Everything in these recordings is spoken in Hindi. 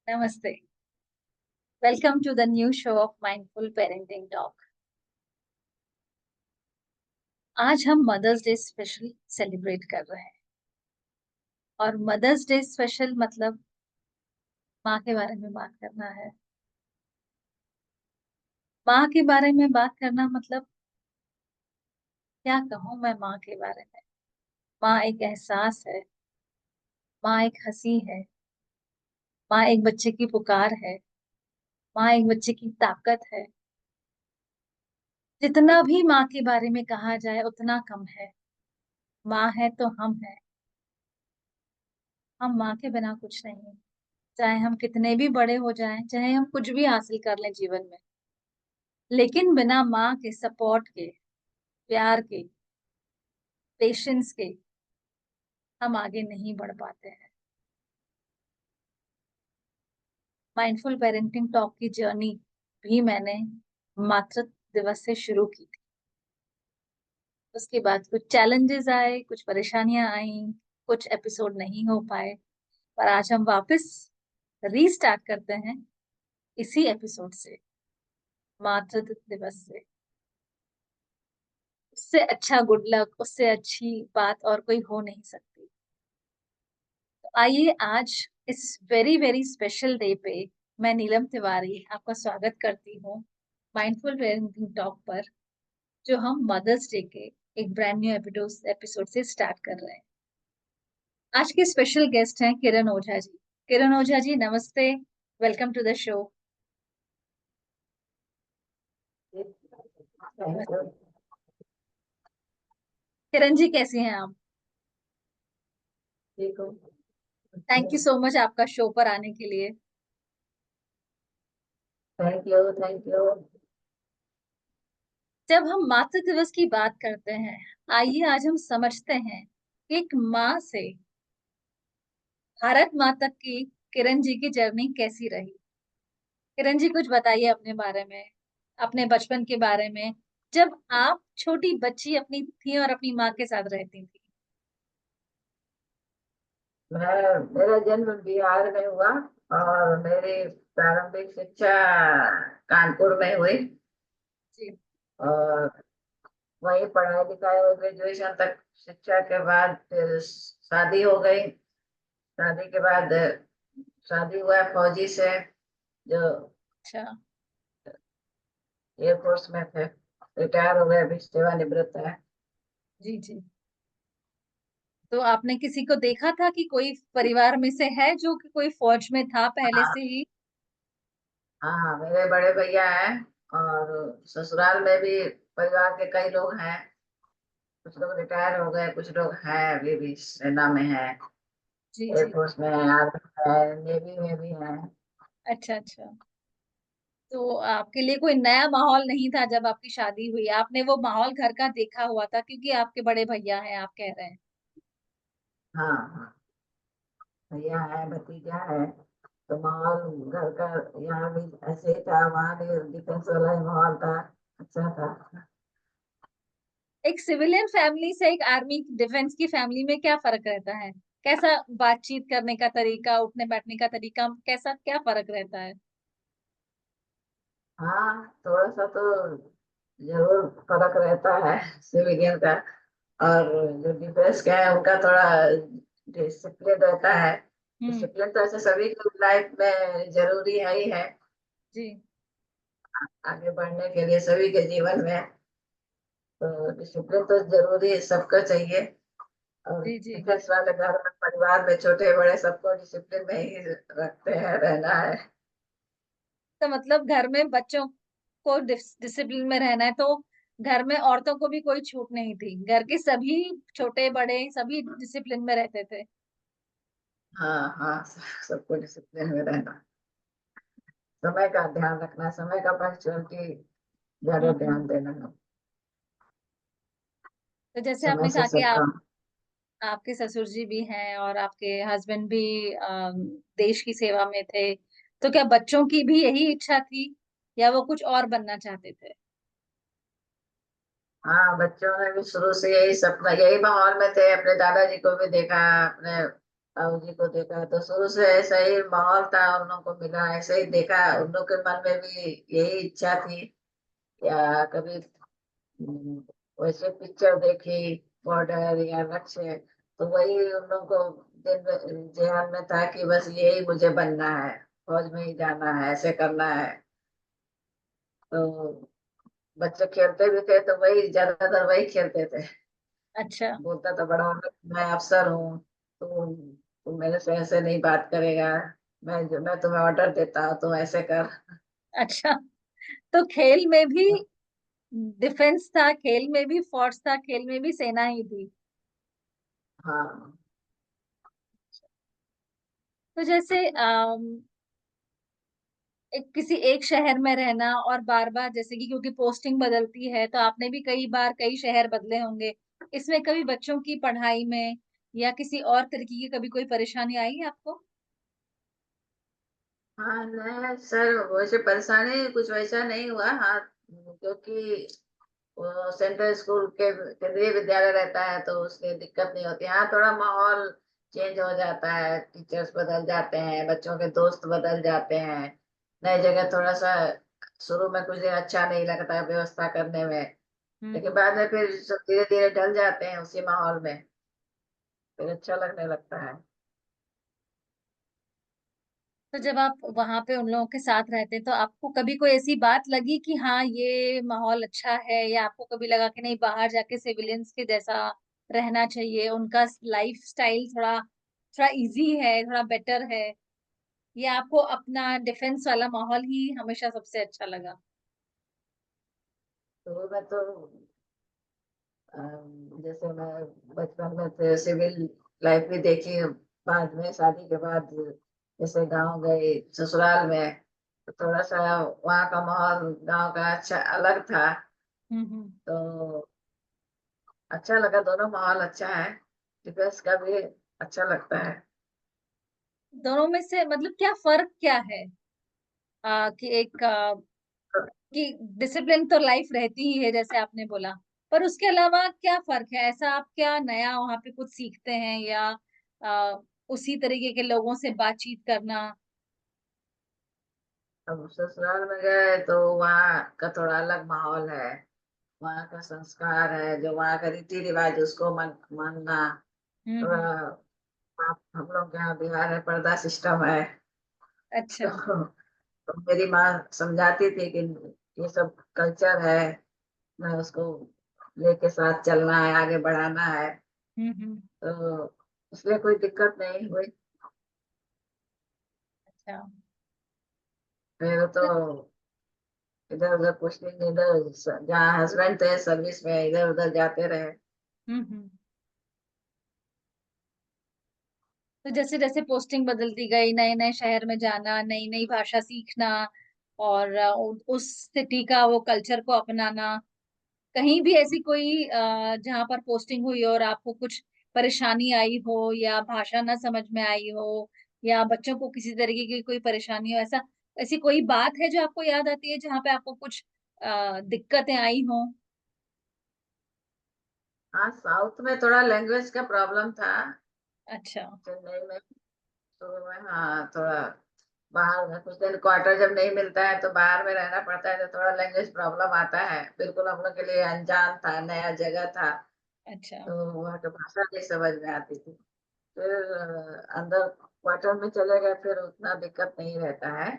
नमस्ते। Welcome to the new show of mindful parenting talk. आज हम मदर्स डे स्पेशल सेलिब्रेट कर रहे हैं। और मदर्स डे स्पेशल मतलब माँ के बारे में बात करना है। माँ के बारे में बात करना मतलब क्या कहूँ मैं माँ के बारे में। माँ एक एहसास है। माँ एक हंसी है। माँ एक बच्चे की पुकार है। माँ एक बच्चे की ताकत है। जितना भी माँ के बारे में कहा जाए उतना कम है। माँ है तो हम हैं। हम माँ के बिना कुछ नहीं। चाहे हम कितने भी बड़े हो जाएं, चाहे हम कुछ भी हासिल कर लें जीवन में, लेकिन बिना माँ के सपोर्ट के, प्यार के, पेशेंस के हम आगे नहीं बढ़ पाते हैं। माइंडफुल पेरेंटिंग टॉक की जर्नी भी मैंने मातृत्व दिवस से शुरू की थी। उसके बाद कुछ चैलेंजेस आए, कुछ परेशानियां आई, कुछ एपिसोड नहीं हो पाए, पर आज हम वापस रीस्टार्ट करते हैं इसी एपिसोड से, मातृत्व दिवस से। उससे अच्छा गुड लक, उससे अच्छी बात और कोई हो नहीं सकती। तो आइए आज इस वेरी वेरी स्पेशल डे पे मैं नीलम तिवारी आपका स्वागत करती हूँ माइंडफुल पेरेंटिंग टॉक पर, जो हम मदर्स डे के एक ब्रांड न्यू एपिसोड से स्टार्ट कर रहे हैं। आज के स्पेशल गेस्ट हैं किरण ओझा जी। किरण ओझा जी, नमस्ते। Welcome to the show. Thank you. Kiran ji, कैसी हैं आप? ठीक हो? थैंक यू सो मच आपका शो पर आने के लिए। Thank you, thank you. जब हम मातृ दिवस की बात करते हैं, आइए आज हम समझते हैं कि एक माँ से भारत माँ तक की किरण जी की जर्नी कैसी रही। किरण जी, कुछ बताइए अपने बारे में, अपने बचपन के बारे में, जब आप छोटी बच्ची अपनी थी और अपनी माँ के साथ रहती थी। मेरा जन्म बिहार में हुआ और मेरी प्रारंभिक शिक्षा कानपुर में हुई। जी। और वहीं पढ़ाई लिखाई और ग्रेजुएशन तक शिक्षा के बाद फिर शादी हो गई। शादी के बाद शादी हुआ फौजी से, जो अच्छा। एयरफोर्स में थे। रिटायर हो गए, अभी सेवानिवृत्त है। जी जी। तो आपने किसी को देखा था कि कोई परिवार में से है जो कि कोई फौज में था पहले हाँ से ही? हाँ, मेरे बड़े भैया हैं। और ससुराल में भी परिवार के कई लोग हैं। कुछ लोग रिटायर हो गए, कुछ लोग हैं अभी भी सेना में हैं। जी जी। एयरफोर्स में है, आर्मी में है, नेवी में भी हैं। अच्छा अच्छा। तो आपके लिए कोई नया माहौल नहीं था जब आपकी शादी हुई? आपने वो माहौल घर का देखा हुआ था क्योंकि आपके बड़े भैया हैं, आप कह रहे हैं। हाँ हाँ, भैया है, भतीजा है। तो माहौल घर का यहाँ भी ऐसे ही था, वहाँ भी डिफेंस वाला ही माहौल था। अच्छा था। एक सिविलियन फैमिली से एक आर्मी डिफेंस की फैमिली में क्या फर्क रहता है? कैसा बातचीत करने का तरीका, उठने बैठने का तरीका, कैसा क्या फर्क रहता है? हाँ, थोड़ा सा तो जरूर फर्क रहता है सिविलियन का। और जो डिफेंस का है उनका थोड़ा डिसिप्लिन रहता है। हम्म। डिसिप्लिन तो ऐसे सभी की लाइफ में जरूरी है ही है, जी आगे बढ़ने के लिए सभी के जीवन में। तो डिसिप्लिन तो जरूरी सबको चाहिए। और जी। जी। डिफेंस वाले घर में परिवार में छोटे बड़े सबको डिसिप्लिन में ही रखते हैं, रहना है। तो मतलब घर में बच्चों को डिसिप्लिन में रहना है, तो घर में औरतों को भी कोई छूट नहीं थी, घर के सभी छोटे बड़े सभी डिसिप्लिन में रहते थे। हाँ हाँ, सबको डिसिप्लिन में रहना, समय का ध्यान रखना, समय का पंक्चुअलिटी ज्यादा हम्म। ध्यान देना है। तो जैसे समय आपने से कहा कि सब काम। आपके ससुर जी भी हैं और आपके हस्बैंड भी देश की सेवा में थे, तो क्या बच्चों की भी यही इच्छा थी या वो कुछ और बनना चाहते थे? हाँ, बच्चों ने भी शुरू से यही सपना, यही माहौल में थे। अपने दादाजी को भी देखा, अपने बाबू जी को देखा तो शुरू से ऐसा ही माहौल था, उन लोगों को मिला ऐसे ही देखा, उन लोग के मन में भी यही इच्छा थी या कभी हम्म, वैसे पिक्चर देखी बॉर्डर या लक्ष्य, तो वही उन लोगों को दिन में ध्यान में था कि बस यही मुझे बनना है, फौज में ही जाना है, ऐसे करना है। तो बच्चे खेलते भी थे तो वही ज्यादातर वही खेलते थे। अच्छा। बोलता था बड़ा होकर मैं अफसर हूँ, तुम मेरे से ऐसे नहीं बात करेगा, मैं तुम्हें ऑर्डर देता हूँ तुम ऐसे कर। अच्छा, तो खेल में भी डिफेंस था, खेल में भी फोर्स था, खेल में भी सेना ही थी। हाँ तो जैसे किसी एक शहर में रहना और बार बार, जैसे कि क्योंकि पोस्टिंग बदलती है, तो आपने भी कई बार कई शहर बदले होंगे, इसमें कभी बच्चों की पढ़ाई में या किसी और तरीके की कभी कोई परेशानी आई है आपको? हाँ, नहीं सर वैसे परेशानी कुछ वैसा नहीं हुआ, हाँ क्योंकि वो सेंट्रल स्कूल के केंद्रीय विद्यालय रहता है तो उसकी दिक्कत नहीं होती। हाँ थोड़ा माहौल चेंज हो जाता है, टीचर्स बदल जाते हैं, बच्चों के दोस्त बदल जाते हैं, नई जगह थोड़ा सा शुरू में कुछ दिन अच्छा नहीं लगता है व्यवस्था करने में, लेकिन हम्म। बाद में फिर सब धीरे धीरे ढल जाते हैं उसी माहौल में, फिर अच्छा लगने लगता है। तो जब आप वहां पे उन लोगों के साथ रहते, तो आपको कभी कोई ऐसी बात लगी कि हाँ ये माहौल अच्छा है, या आपको कभी लगा कि नहीं बाहर जाके सिविलियंस के जैसा रहना चाहिए, उनका लाइफ स्टाइल थोड़ा थोड़ा इजी है, थोड़ा बेटर है, या आपको अपना डिफेंस वाला माहौल ही हमेशा सबसे अच्छा लगा? शुरू में तो जैसे मैं बचपन में थे सिविल लाइफ भी देखी, बाद में शादी के बाद जैसे गांव गई ससुराल में, तो थोड़ा सा वहाँ का माहौल गांव का अच्छा अलग था, हम्म। तो अच्छा लगा, दोनों माहौल अच्छा है, डिफेंस का भी अच्छा लगता है। दोनों में से मतलब क्या फर्क क्या है? कि एक कि डिसिप्लिन तो लाइफ रहती ही है जैसे आपने बोला, पर उसके अलावा क्या फर्क है? ऐसा आप क्या नया वहां पे कुछ सीखते हैं, या उसी तरीके के लोगों से बातचीत करना? अब ससुराल में गए तो वहाँ का थोड़ा अलग माहौल है, वहाँ का संस्कार है, जो वहाँ का रीति रिवाज उसको मानना थोड़ा। हम्म। हम लोग के यहाँ बिहार में पर्दा सिस्टम है, अच्छा। तो मेरी माँ समझाती थी कि ये सब कल्चर है, मैं उसको लेके साथ चलना है, आगे बढ़ाना है, हम्म। तो इसलिए कोई दिक्कत नहीं हुई। अच्छा। फिर तो तो इधर उधर पोस्टिंग, इधर जहाँ हस्बैंड थे सर्विस में इधर उधर जाते रहे। हम्म। तो जैसे जैसे पोस्टिंग बदलती गई, नए नए शहर में जाना, नई नई भाषा सीखना, और उस सिटी का वो कल्चर को अपनाना, कहीं भी ऐसी कोई जहाँ पर पोस्टिंग हुई और आपको कुछ परेशानी आई हो, या भाषा ना समझ में आई हो, या बच्चों को किसी तरीके की कोई परेशानी हो, ऐसा ऐसी कोई बात है जो आपको याद आती है जहाँ पे आपको कुछ दिक्कतें आई हो? हाँ साउथ में थोड़ा लैंग्वेज का प्रॉब्लम था, अच्छा। चेन्नई में शुरू में, हाँ थोड़ा बाहर में कुछ दिन क्वार्टर जब नहीं मिलता है तो बाहर में रहना पड़ता है, तो थोड़ा लैंग्वेज प्रॉब्लम आता है, बिल्कुल हम लोग के लिए अनजान था, नया जगह था, अच्छा। तो वहाँ की भाषा नहीं समझ में आती थी। फिर अंदर क्वार्टर में चले गए फिर उतना दिक्कत नहीं रहता है।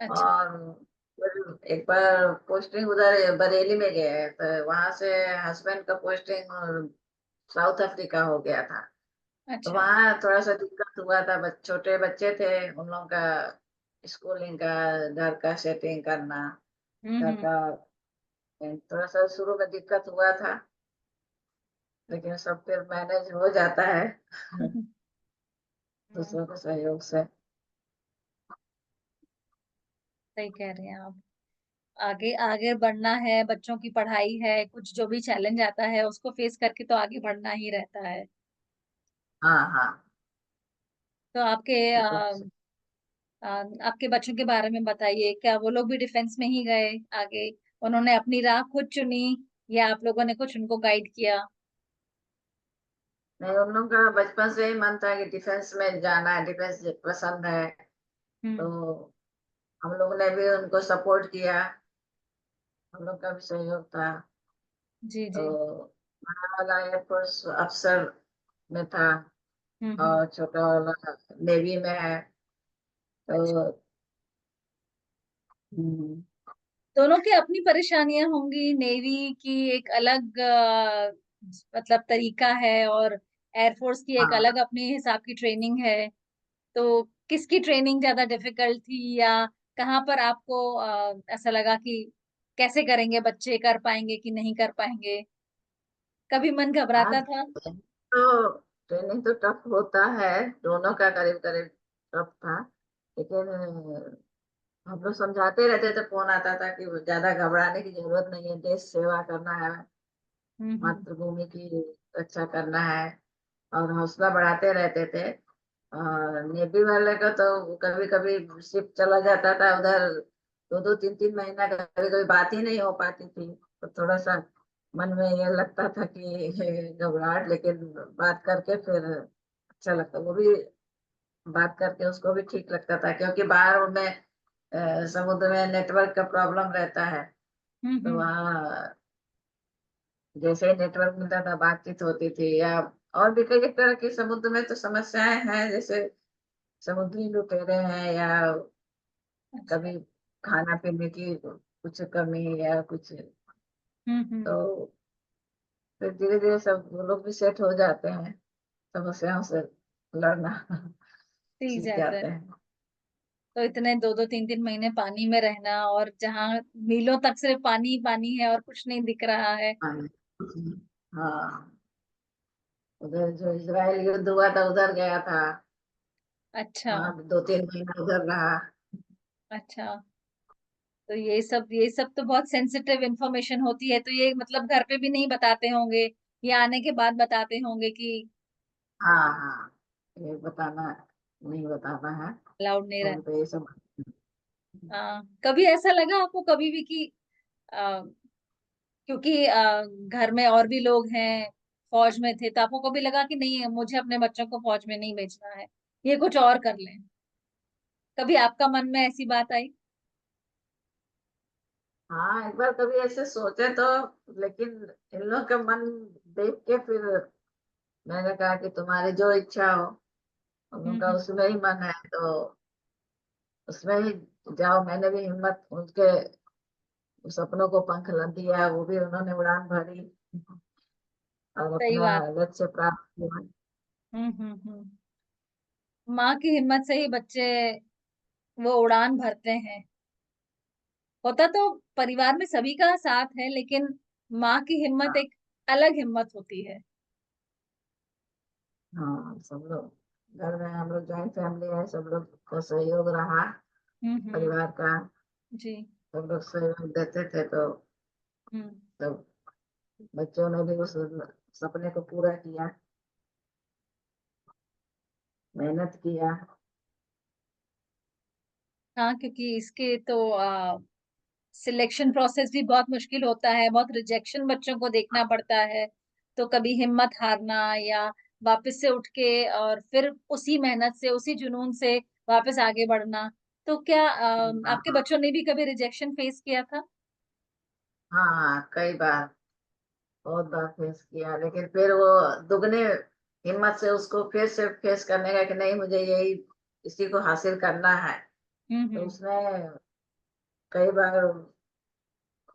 अच्छा। और फिर एक बार पोस्टिंग उधर बरेली में गए तो वहां से हस्बैंड का पोस्टिंग साउथ अफ्रीका हो गया था, तो अच्छा। वहाँ थोड़ा सा दिक्कत हुआ था, छोटे बच्चे थे उन लोगों का, स्कूलिंग का, घर का सेटिंग करना, घर हम्म। का, थोड़ा सा शुरू में दिक्कत हुआ था, लेकिन सब फिर मैनेज हो जाता है हम्म। दूसरों के सहयोग से। सही कह रहे हैं आप। आगे आगे बढ़ना है, बच्चों की पढ़ाई है, कुछ जो भी चैलेंज आता है उसको फेस करके तो आगे बढ़ना ही रहता है। हाँ हाँ। तो आपके बच्चों के बारे में बताइए, क्या वो लोग भी डिफेंस में ही गए आगे? उन्होंने अपनी राह खुद चुनी, या आप लोगों ने कुछ उनको गाइड किया? नहीं, उन लोगों का बचपन से ही मन था कि डिफेंस में जाना है, डिफेंस पसंद है। तो हम्म। हम लोग ने भी उनको सपोर्ट किया, हम लोग का भी सहयोग था। जी जी। तो बड़ा वाला एयरफोर्स अफसर में था, हम्म। और छोटा वाला नेवी में है। अच्छा। तो हम्म, दोनों की अपनी परेशानियां होंगी। नेवी की एक अलग मतलब तरीका है, और एयरफोर्स की एक हाँ, अलग अपने हिसाब की ट्रेनिंग है। तो किसकी ट्रेनिंग ज्यादा डिफिकल्ट थी, या कहाँ पर आपको ऐसा लगा कि कैसे करेंगे बच्चे, कर पाएंगे कि नहीं कर पाएंगे? कभी मन घबराता आज था? तो ट्रेनिंग तो टफ होता है, दोनों का करीब करीब टफ था। लेकिन हम लोग समझाते रहते थे, फोन आता था कि ज्यादा घबराने की जरूरत नहीं है, देश सेवा करना है, हम्म। मातृभूमि की रक्षा करना है, और हौसला बढ़ाते रहते थे। और नेवी वाले का तो कभी कभी शिप चला जाता था उधर, दो दो तीन तीन महीना कभी कभी बात ही नहीं हो पाती थी, तो थोड़ा सा मन में ये लगता था कि घबराहट, लेकिन बात करके फिर अच्छा लगता, वो भी बात करके उसको भी ठीक लगता था, क्योंकि बाहर में समुद्र में नेटवर्क का प्रॉब्लम रहता है। तो हम्म। वहाँ जैसे ही नेटवर्क मिलता था बातचीत होती थी, या और भी कई तरह की समुद्र में तो समस्याएं हैं, जैसे समुद्री लुटेरे हैं, या अच्छा। कभी खाना पीने की कुछ कमी या कुछ। हम्म। तो फिर धीरे धीरे सब वो लोग भी सेट हो जाते हैं, समस्याओं से लड़ना ठीक सीख जाता जाते है। हैं। तो इतने दो दो तीन तीन महीने पानी में रहना, और जहाँ मीलों तक सिर्फ पानी ही पानी है और कुछ नहीं दिख रहा है। हाँ, हाँ, उधर जो इजराइल युद्ध हुआ था उधर गया था, अच्छा। वहां भी दो तीन महीना उधर रहा। अच्छा। तो ये सब तो बहुत सेंसिटिव इंफॉर्मेशन होती है, तो ये मतलब घर पे भी नहीं बताते होंगे, या आने के बाद बताते होंगे कि हाँ, हाँ, ये बताना नहीं बताना है, अलाउड नहीं फोन रहना? पे ये सब। कभी ऐसा लगा आपको कभी भी कि आ, क्योंकि घर में और भी लोग हैं, फौज में थे, तो आपको कभी लगा कि नहीं, मुझे अपने बच्चों को फौज में नहीं भेजना है, ये कुछ और कर लें? कभी आपका मन में ऐसी बात आई? हाँ, एक बार कभी ऐसे सोचे तो, लेकिन इन लोग का मन देख के फिर मैंने कहा कि तुम्हारी जो इच्छा हो, उन लोग का हम्म। उसमें ही मन है, तो उसमें ही जाओ। मैंने भी हिम्मत उनके सपनों को पंख दिया, वो भी उन्होंने उड़ान भरी और सही अपना बात। लक्ष्य प्राप्त किया। हम्म। माँ की हिम्मत से ही बच्चे वो उड़ान भरते हैं। होता तो परिवार में सभी का साथ है, लेकिन माँ की हिम्मत हाँ, एक अलग हिम्मत होती है। हाँ, सब लोग घर में, हम लोग जॉइंट फैमिली है, सब लोग का सहयोग रहा, हम्म। परिवार का। जी। सब लोग सहयोग देते थे, तो हम्म। सब बच्चों ने भी उस सपने को पूरा किया, मेहनत किया। हाँ, क्योंकि इसके तो सिलेक्शन प्रोसेस भी बहुत मुश्किल होता है, बहुत रिजेक्शन बच्चों को देखना पड़ता है। तो कभी हिम्मत हारना, या वापस से उठ के और फिर उसी मेहनत से, उसी जुनून से वापस आगे बढ़ना। तो क्या आपके हाँ, बच्चों ने भी कभी रिजेक्शन फेस किया था? हाँ, कई बार, बहुत बार फेस किया, लेकिन फिर वो दुगने हिम्मत से उसको फिर से फेस करने का कि नहीं, मुझे यही, इसी को हासिल करना है। तो हम्म। उसने कई बार,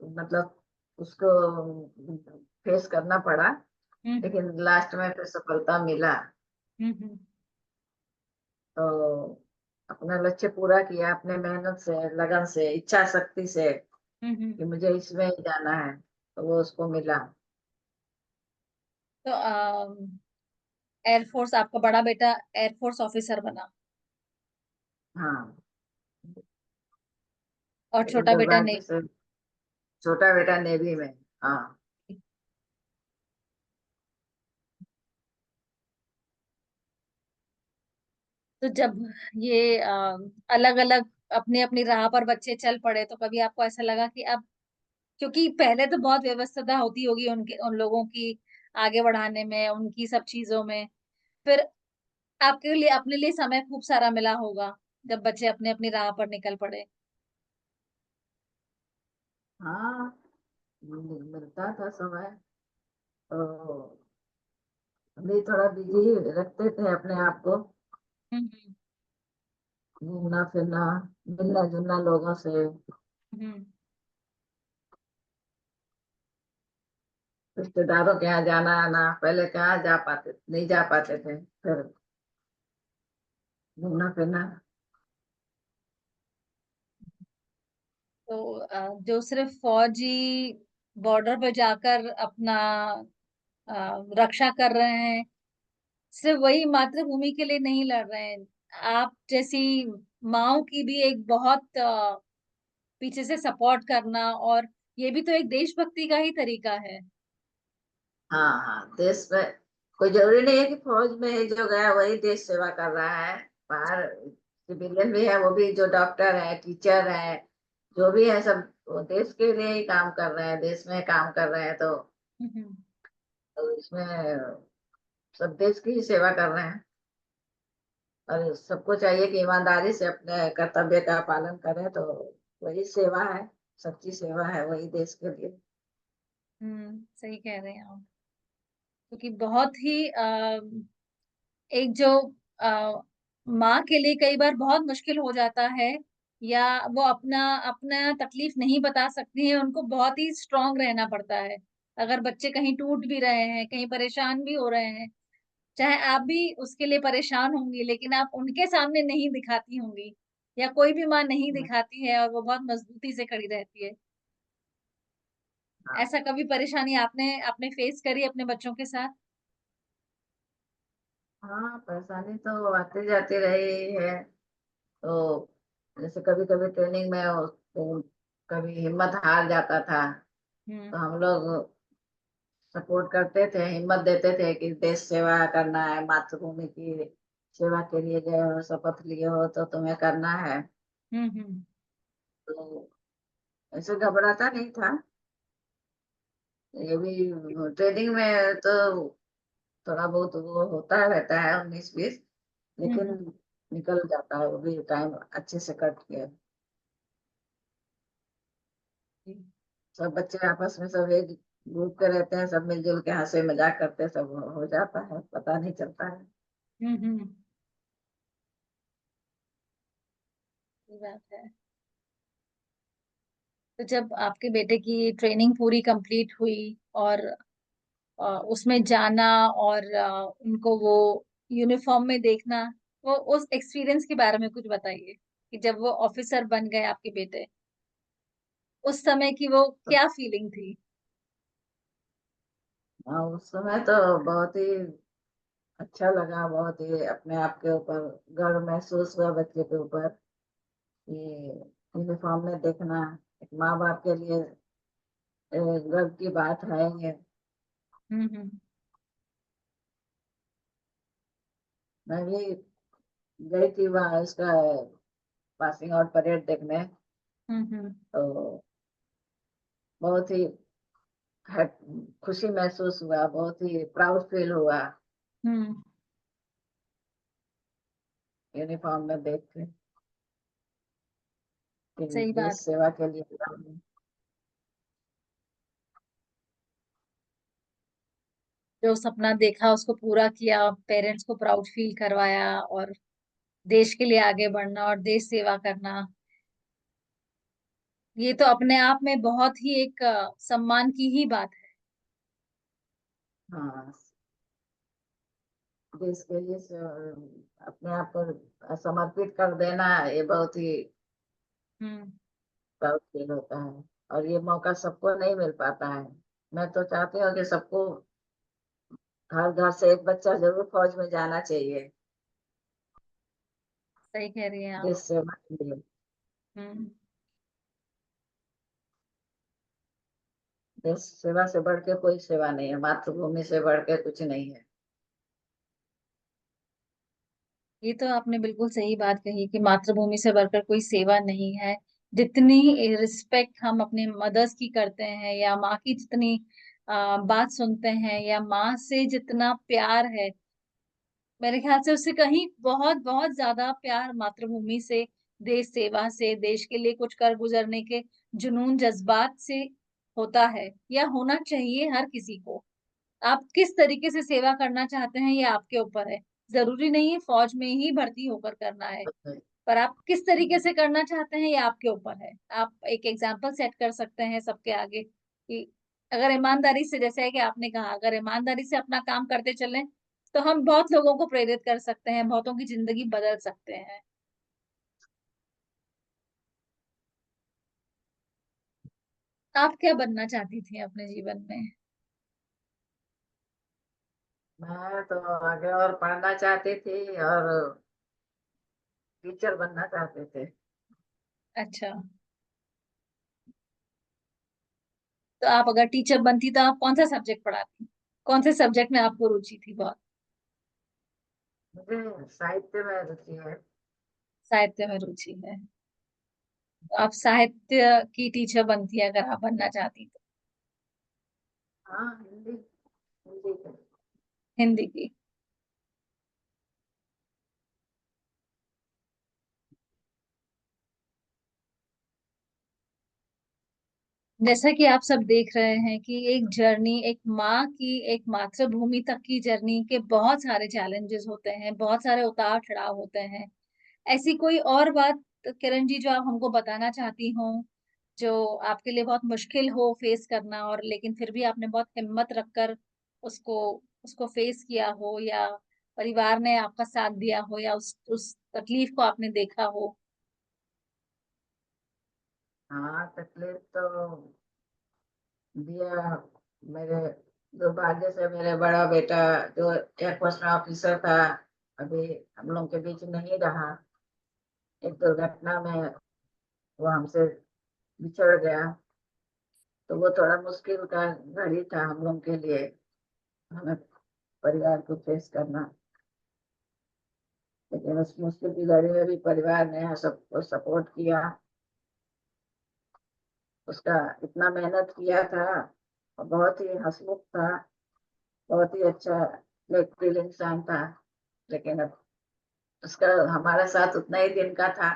मतलब उसको फेस करना पड़ा, हम्म। लेकिन लास्ट में फिर सफलता मिला। हम्म। तो अपना लक्ष्य पूरा किया, अपने मेहनत से, लगन से, इच्छा शक्ति से, हम्म। कि मुझे इसमें ही जाना है, तो वो उसको मिला। तो एयरफोर्स, आपका बड़ा बेटा एयरफोर्स ऑफिसर बना, हाँ, और लेकिन छोटा बेटा दुर्भाग्य नेवी। से छोटा बेटा नेवी में। हाँ, तो जब ये अलग अलग अपनी अपनी राह पर बच्चे चल पड़े, तो कभी आपको ऐसा लगा कि अब, क्योंकि पहले तो बहुत व्यवस्था होती होगी उनके, उन लोगों की आगे बढ़ाने में, उनकी सब चीजों में। फिर आपके लिए अपने लिए समय खूब सारा मिला होगा जब बच्चे अपने अपनी राह पर निकल पड़े। हाँ, मिलता था समय। तो अभी थोड़ा बिजी रखते थे अपने आप को, हम्म घूमना फिरना, मिलना जुलना लोगों से। हम्म। रिश्तेदारों के यहाँ जाना आना, पहले कहाँ जा पाते, नहीं जा पाते थे। फिर घूमना फिरना। तो जो सिर्फ फौजी बॉर्डर पे जाकर अपना रक्षा कर रहे हैं, सिर्फ वही मातृभूमि के लिए नहीं लड़ रहे हैं। आप जैसी माओ की भी एक बहुत पीछे से सपोर्ट करना, और ये भी तो एक देशभक्ति का ही तरीका है। हाँ हाँ, देश में कोई जरूरी नहीं है कि फौज में ही जो गया वही देश सेवा कर रहा है। बाहर सिविलियन भी है, वो भी जो डॉक्टर है, टीचर है, जो भी है, सब वो देश के लिए ही काम कर रहे हैं, देश में काम कर रहे हैं। हम्म तो इसमें सब देश की ही सेवा कर रहे हैं। और सबको चाहिए कि ईमानदारी से अपने कर्तव्य का पालन करें, तो वही सेवा है, सच्ची सेवा है, वही देश के लिए। सही कह रहे हैं आप। क्योंकि बहुत ही एक जो माँ के लिए कई बार बहुत मुश्किल हो जाता है, या वो अपना अपना तकलीफ नहीं बता सकती है, उनको बहुत ही स्ट्रांग रहना पड़ता है। अगर बच्चे कहीं टूट भी रहे हैं, कहीं परेशान भी हो रहे हैं, चाहे आप भी उसके लिए परेशान होंगी, लेकिन आप उनके सामने नहीं दिखाती होंगी, या कोई भी माँ नहीं दिखाती है, और वो बहुत मजबूती से खड़ी रहती है। हाँ ऐसा कभी परेशानी आपने आपने फेस करी अपने बच्चों के साथ? हाँ, परेशानी तो आती जाती रही है। तो जैसे कभी कभी ट्रेनिंग में तो कभी हिम्मत हार जाता था। हम्म तो हम लोग सपोर्ट करते थे, हिम्मत देते थे कि देश सेवा करना है, मातृभूमि की सेवा के लिए गए हो, शपथ लिए हो, तो तुम्हें करना है। हम्म। तो ऐसे घबराता नहीं था। ये भी ट्रेनिंग में तो थोड़ा बहुत वो होता रहता है, 19-20, लेकिन हम्म निकल जाता है, वो भी टाइम अच्छे से कट के। हम्म। सब बच्चे आपस में सब एक ग्रुप के रहते हैं, सब मिलजुल के हंसे मजाक करते हैं, सब हो जाता है, पता नहीं चलता है। हम्म। ये बात है। तो जब आपके बेटे की ट्रेनिंग पूरी कंप्लीट हुई, और उसमें जाना, और उनको वो यूनिफॉर्म में देखना, वो उस एक्सपीरियंस के बारे में कुछ बताइए, कि जब वो ऑफिसर बन गए आपके बेटे, उस समय की वो तो क्या फीलिंग थी? हाँ, उस समय तो बहुत ही अच्छा लगा, बहुत ही अपने आप के ऊपर गर्व महसूस हुआ, बच्चे के ऊपर, कि यूनिफॉर्म में देखना एक माँ बाप के लिए गर्व की बात है ये। हम्म। मैं भी गई थी वहाँ इसका पासिंग आउट परेड देखने। हम्म। तो बहुत ही खुशी महसूस हुआ, बहुत ही प्राउड फील हुआ हम्म। यूनिफॉर्म में देख के, कि सही देश बात। सेवा के लिए। जो सपना देखा उसको पूरा किया, पेरेंट्स को प्राउड फील करवाया, और देश के लिए आगे बढ़ना और देश सेवा करना, ये तो अपने आप में बहुत ही एक सम्मान की ही बात है। हाँ, देश के लिए अपने आप को समर्पित कर देना, ये बहुत ही हम्म प्राउड फील होता है। और ये मौका सबको नहीं मिल पाता है। मैं तो चाहती हूँ कि सबको, हर घर से एक बच्चा जरूर फौज में जाना चाहिए, सही कह रही हैं आप। देश सेवा के लिए। हम्म। देश सेवा से बढ़ के कोई सेवा नहीं है, मातृभूमि से बढ़ के कुछ नहीं है। ये तो आपने बिल्कुल सही बात कही कि मातृभूमि से बढ़कर कोई सेवा नहीं है। जितनी रिस्पेक्ट हम अपने मदर्स की करते हैं, या माँ की जितनी बात सुनते हैं, या माँ से जितना प्यार है, मेरे ख्याल से उससे कहीं बहुत बहुत ज्यादा प्यार मातृभूमि से, देश सेवा से, देश के लिए कुछ कर गुजरने के जुनून जज्बात से होता है, या होना चाहिए हर किसी को। आप किस तरीके से सेवा करना चाहते हैं, ये आपके ऊपर है। जरूरी नहीं है फौज में ही भर्ती होकर करना है, पर आप किस तरीके से करना चाहते हैं, ये आपके ऊपर है। आप एक एग्जाम्पल सेट कर सकते हैं सबके आगे कि अगर ईमानदारी से, जैसे है कि आपने कहा, अगर ईमानदारी से अपना काम करते चलें, तो हम बहुत लोगों को प्रेरित कर सकते हैं, बहुतों की जिंदगी बदल सकते हैं। आप क्या बनना चाहती थी अपने जीवन में? मैं तो आगे और पढ़ना चाहती थी और टीचर बनना चाहते थे। अच्छा, तो आप अगर टीचर बनती तो आप कौन सा सब्जेक्ट पढ़ाती? कौन से सब्जेक्ट में आपको रुचि थी बहुत? मुझे साहित्य में रुचि है। साहित्य में रुचि है। तो आप साहित्य की टीचर बनती अगर आप बनना चाहती तो? हाँ, हिंदी, हिंदी के। हिंदी की। जैसा कि आप सब देख रहे हैं कि एक जर्नी, एक माँ की एक मातृभूमि तक की जर्नी के बहुत सारे चैलेंजेस होते हैं, बहुत सारे उतार चढ़ाव होते हैं। ऐसी कोई और बात किरण जी जो आप हमको बताना चाहती हो, जो आपके लिए बहुत मुश्किल हो फेस करना, और लेकिन फिर भी आपने बहुत हिम्मत रखकर उसको उसको फेस किया हो, या परिवार ने आपका साथ दिया हो, या उस तकलीफ को आपने देखा हो? हाँ, तकलीफ तो दिया। मेरे दुर्भाग्य से मेरे बड़ा बेटा, जो एयर फोर्स में ऑफिसर था, अभी हम लोग के बीच नहीं रहा। एक दुर्घटना में वो हमसे बिछड़ गया। तो वो थोड़ा मुश्किल का घड़ी था हम लोग के लिए, हमें परिवार को फेस करना। लेकिन उस मुश्किल की घड़ी में भी परिवार ने सबको सपोर्ट किया। उसका इतना मेहनत किया था, और बहुत ही हंसमुख था, बहुत ही अच्छा नेक दिल इंसान था। लेकिन अब उसका हमारा साथ उतना ही दिन का था।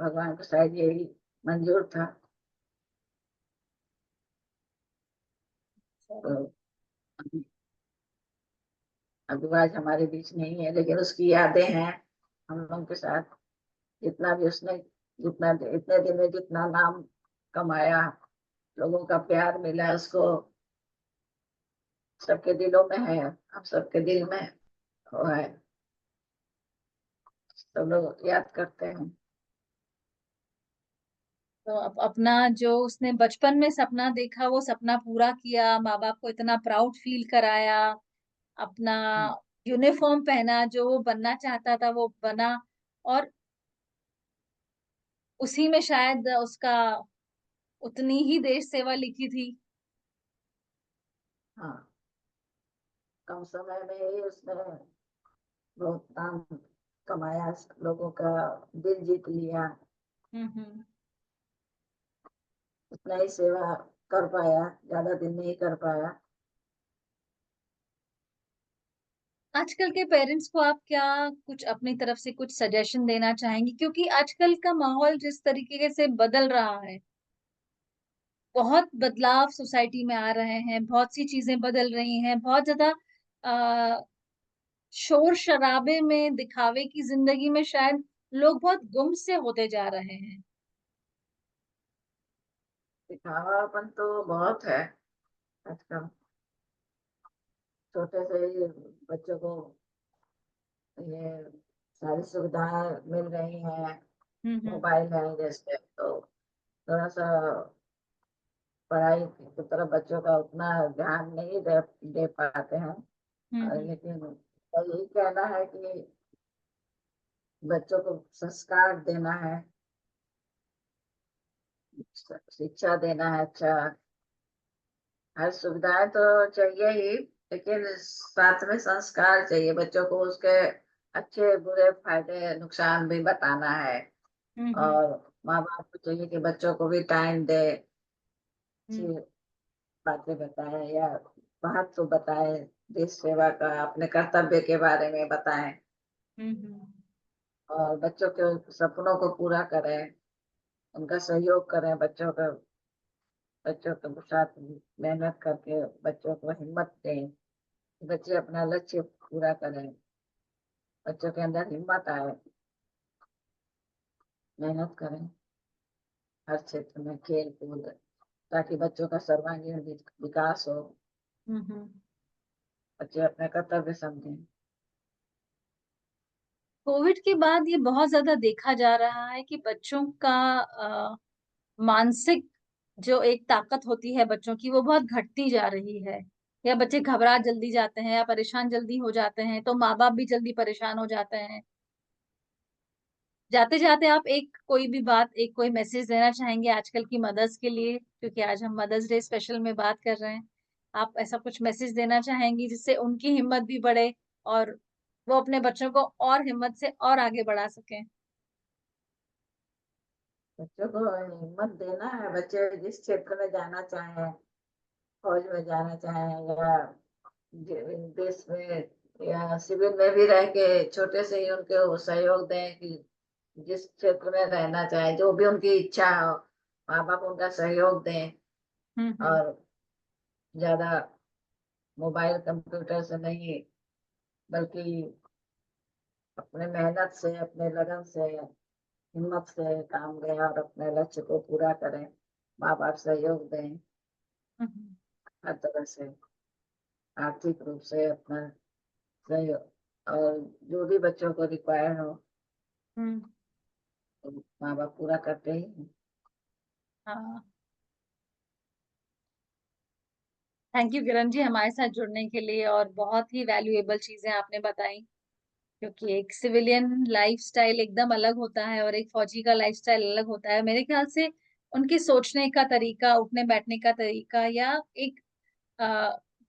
भगवान को शायद यही मंजूर था। तो अभी अभी आज हमारे बीच नहीं है, लेकिन उसकी यादें हैं हम लोगों के साथ। जितना भी उसने, जितना इतने दिन में जितना नाम कमाया, लोगों का प्यार मिला उसको, सबके दिलों में है। हम सबके दिल में वो है। सब लोग याद करते हैं। तो अपना जो उसने बचपन में सपना देखा, वो सपना पूरा किया, माँ बाप को इतना प्राउड फील कराया, अपना यूनिफॉर्म पहना, जो वो बनना चाहता था वो बना, और उसी में शायद उसका उतनी ही देश सेवा लिखी थी। हाँ, कम समय में ही उसने बहुत नाम कमाया, लोगों का दिल जीत लिया। हम्म। उतना ही सेवा कर पाया, ज्यादा दिन नहीं कर पाया। आजकल के पेरेंट्स को आप क्या कुछ अपनी तरफ से कुछ सजेशन देना चाहेंगी, क्योंकि आजकल का माहौल जिस तरीके से बदल रहा है, बहुत बदलाव सोसाइटी में आ रहे हैं, बहुत सी चीजें बदल रही हैं, बहुत ज्यादा अ, शोर शराबे में, दिखावे की जिंदगी में शायद लोग बहुत गुम से होते जा रहे हैं। दिखावापन तो बहुत है आजकल। छोटे से ही बच्चों को ये सारी सुविधाएं मिल रही हैं। हम्म। मोबाइल है जैसे, तो थोड़ा सा पढ़ाई की तरफ बच्चों का उतना ध्यान नहीं दे पाते हैं। हम्म। लेकिन यही कहना है कि बच्चों को संस्कार देना है, शिक्षा देना है। अच्छा, हर सुविधाएं तो चाहिए ही, लेकिन साथ में संस्कार चाहिए बच्चों को। उसके अच्छे बुरे फायदे नुकसान भी बताना है। हम्म। और माँ बाप को चाहिए कि बच्चों को भी टाइम दे, हम्म। अच्छी बातें बताएं या बात तो बताएं, देश सेवा का अपने कर्तव्य के बारे में बताएं, हम्म। और बच्चों के सपनों को पूरा करें, उनका सहयोग करें, बच्चों के साथ मेहनत करके बच्चों को हिम्मत दें, बच्चे अपना लक्ष्य पूरा करें, बच्चों के अंदर हिम्मत आए, मेहनत करें हर क्षेत्र में, खेल कूद, ताकि बच्चों का सर्वांगीण विकास हो, हम्म। बच्चे अपने कर्तव्य समझें। कोविड के बाद ये बहुत ज्यादा देखा जा रहा है कि बच्चों का मानसिक जो एक ताकत होती है बच्चों की, वो बहुत घटती जा रही है। या बच्चे घबरा जल्दी जाते हैं या परेशान जल्दी हो जाते हैं, तो माँ बाप भी जल्दी परेशान हो जाते हैं। जाते जाते आप एक कोई भी बात, एक कोई मैसेज देना चाहेंगे आजकल की मदर्स के लिए, क्योंकि आज हम मदर्स डे स्पेशल में बात कर रहे हैं। आप ऐसा कुछ मैसेज देना चाहेंगी जिससे उनकी हिम्मत भी बढ़े और वो अपने बच्चों को और हिम्मत से और आगे बढ़ा सकें? बच्चों को हिम्मत देना है, बच्चे जिस क्षेत्र में जाना चाहें, फौज में जाना चाहें या देश में या शिविर में भी रह के छोटे से ही उनके वो सहयोग दें कि जिस क्षेत्र में रहना चाहे, जो भी उनकी इच्छा हो, माँ बाप उनका सहयोग दें। हम्म। और ज्यादा मोबाइल कंप्यूटर से नहीं, बल्कि अपने मेहनत से, अपने लगन से, हिम्मत से काम लें और अपने लक्ष्य को पूरा करें, माँ बाप सहयोग दें हम्म। हर तरह से, आर्थिक रूप से अपना सहयोग, और जो भी बच्चों को रिक्वायर हो हम्म। तो माँ बाप पूरा करते ही हैं। हाँ। थैंक यू किरण जी हमारे साथ जुड़ने के लिए, और बहुत ही वैल्यूएबल चीजें आपने बताई। क्योंकि एक सिविलियन लाइफस्टाइल एकदम अलग होता है और एक फौजी का लाइफस्टाइल अलग होता है। मेरे ख्याल से उनके सोचने का तरीका, उठने बैठने का तरीका, या एक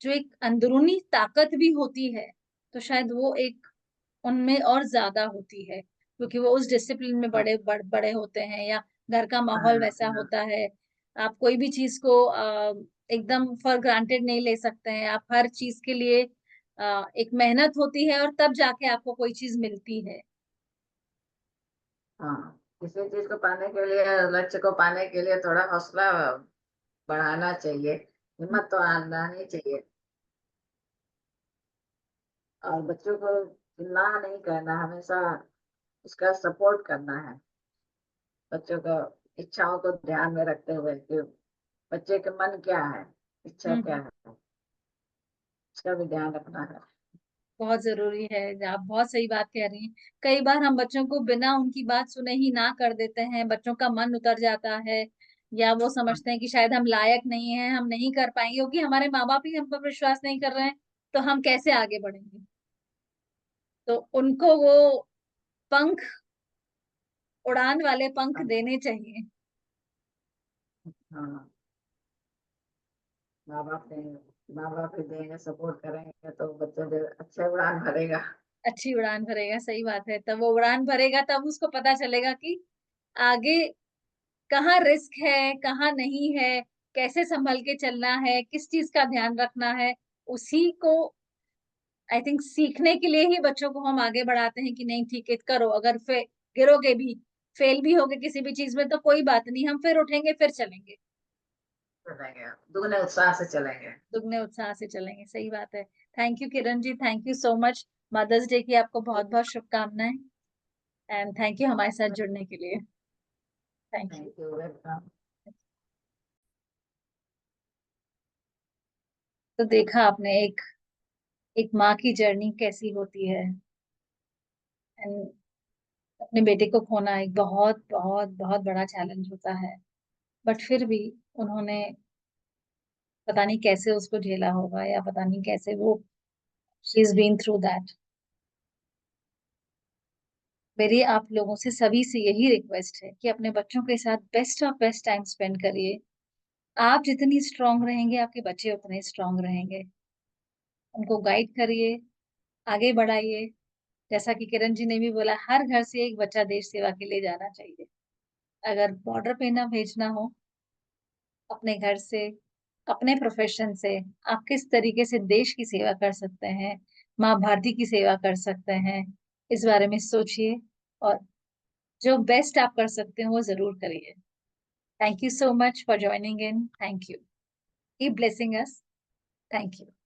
जो एक अंदरूनी ताकत भी होती है, तो शायद वो एक उनमें और ज्यादा होती है, क्योंकि वो उस डिसिप्लिन में हाँ बड़े होते हैं, या घर का माहौल हाँ वैसा हाँ होता है। आप कोई भी चीज को एकदम फॉर ग्रांटेड नहीं ले सकते हैं। आप हर चीज के लिए एक मेहनत होती है, और तब जाके आपको कोई चीज मिलती है। हाँ। किसी चीज को पाने के लिए, लक्ष्य को पाने के लिए थोड़ा हौसला बढ़ाना चाहिए, हिम्मत तो आना ही चाहिए। और बच्चों को ना नहीं कहना, हमेशा उसका सपोर्ट करना है, बच्चों का इच्छाओं को ध्यान में रखते हुए कि बच्चे के मन क्या है, इच्छा क्या हम्म। है, उसका भी ध्यान रखना है। बहुत जरूरी है। आप बहुत सही बात कह रही हैं। कई बार हम बच्चों को बिना उनकी बात सुने ही ना कर देते हैं, बच्चों का मन उतर जाता है, या वो हाँ समझते हैं कि शायद हम लायक नहीं हैं, हम नहीं कर पाएंगे, क्योंकि हमारे माँ बाप ही हम पर विश्वास नहीं कर रहे हैं, तो हम कैसे आगे बढ़ेंगे। तो उनको वो पंख, उड़ान वाले पंख हाँ देने चाहिए। हाँ। माँ बाप देंगे, माँ बाप ही देंगे, सपोर्ट करेंगे तो बच्चे अच्छे उड़ान भरेगा। अच्छी उड़ान भरेगा, सही बात है। तब वो उड़ान भरेगा, तब उसको पता चलेगा कि आगे कहाँ रिस्क है, कहाँ नहीं है, कैसे संभल के चलना है, किस चीज का ध्यान रखना है। उसी को आई थिंक सीखने के लिए ही बच्चों को हम आगे बढ़ाते हैं कि नहीं ठीक है करो। अगर गिरोगे भी, फेल भी होगे किसी भी चीज में, तो कोई बात नहीं, हम फिर उठेंगे, फिर चलेंगे। चलेंगे, दुगने उत्साह से चलेंगे। दुगने उत्साह से चलेंगे, सही बात है। Thank you Kiran ji, thank you so much. Mother's day की आपको बहुत बहुत शुभकामनाएं। एंड थैंक यू हमारे साथ जुड़ने के लिए। Thank you. Thank you, welcome. तो देखा आपने एक एक माँ की जर्नी कैसी होती है। एंड अपने बेटे को खोना एक बहुत बहुत बहुत बड़ा चैलेंज होता है, बट फिर भी उन्होंने पता नहीं कैसे उसको झेला होगा, या पता नहीं कैसे वो she is been through that. मेरी आप लोगों से सभी से यही रिक्वेस्ट है कि अपने बच्चों के साथ best of best time spend करिए। आप जितनी स्ट्रांग रहेंगे, आपके बच्चे उतने स्ट्रांग रहेंगे। उनको गाइड करिए, आगे बढ़ाइए। जैसा कि किरण जी ने भी बोला, हर घर से एक बच्चा देश सेवा के लिए जाना चाहिए। अगर बॉर्डर पे ना भेजना हो, अपने घर से अपने प्रोफेशन से आप किस तरीके से देश की सेवा कर सकते हैं, माँ भारती की सेवा कर सकते हैं, इस बारे में सोचिए और जो बेस्ट आप कर सकते हैं वो जरूर करिए। Thank you so much for joining in. Thank you. Keep blessing us. Thank you.